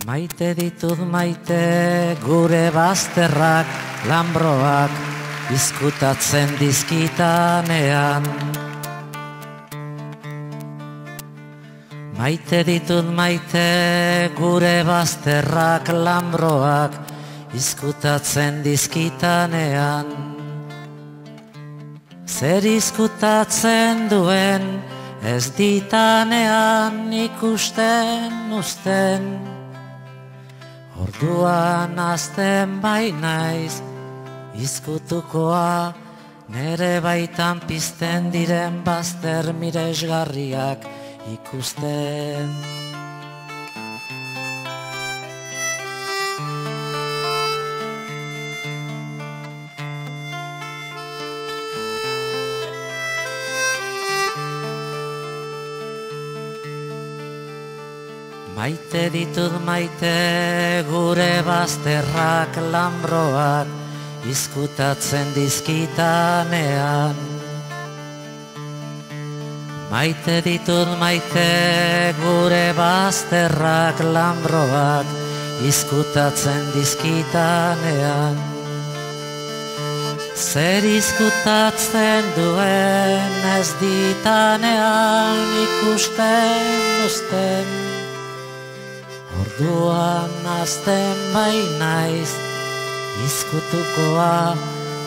Maite ditut maite gure bazterrak, lambroak, izkutatzen dizkitanean. Maite ditut maite gure bazterrak, lambroak, izkutatzen dizkitanean. Zer izkutatzen duen ez ditanean ikusten uzten. Orduan azten bai naiz, izkutukoa nere baitan pizten diren bazter miresgarriak ikusten. Maite ditut maite gure bazterrak, lambroak, izkutatzen dizkitanean. Maite ditut maite gure bazterrak, lambroak, izkutatzen dizkitanean. Zer izkutatzen duen ez ditanean ikusten uzten. Orduan azten bai naiz, izkutukoa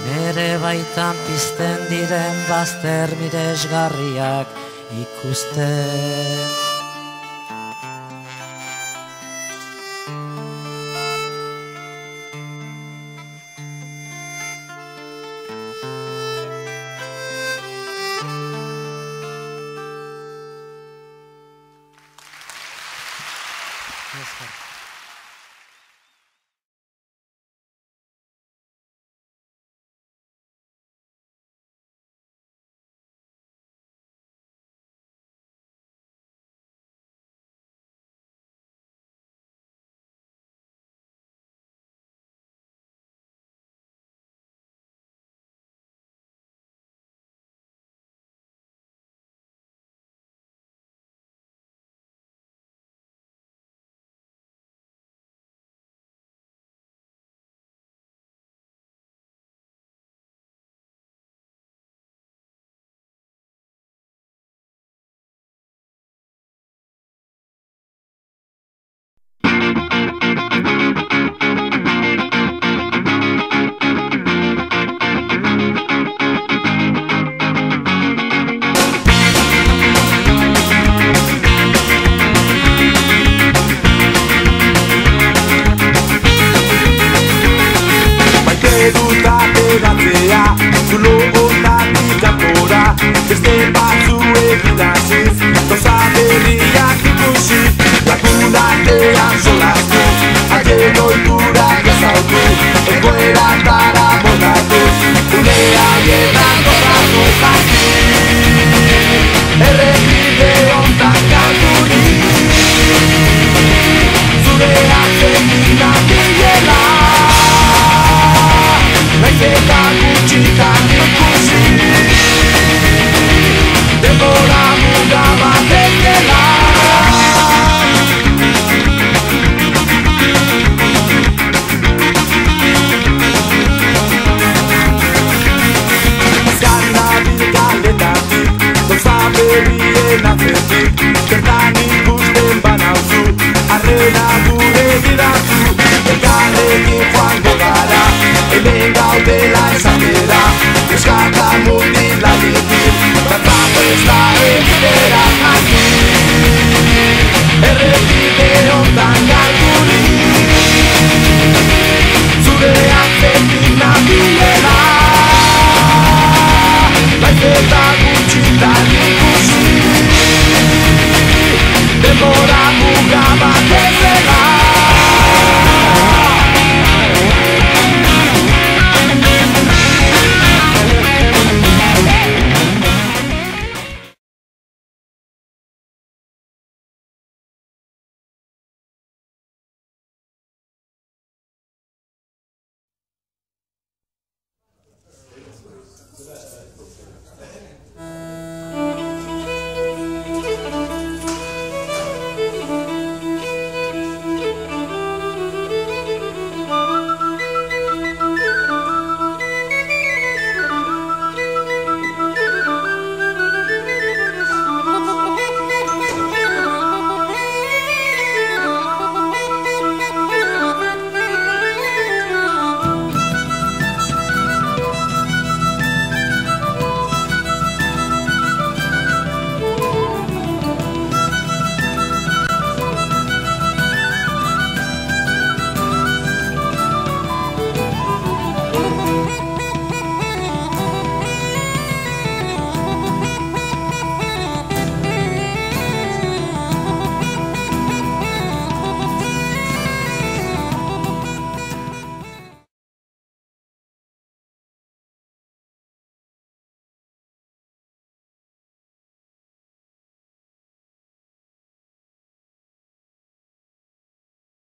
nere baitan pizten diren bazter miresgarriak ikusten. Yes,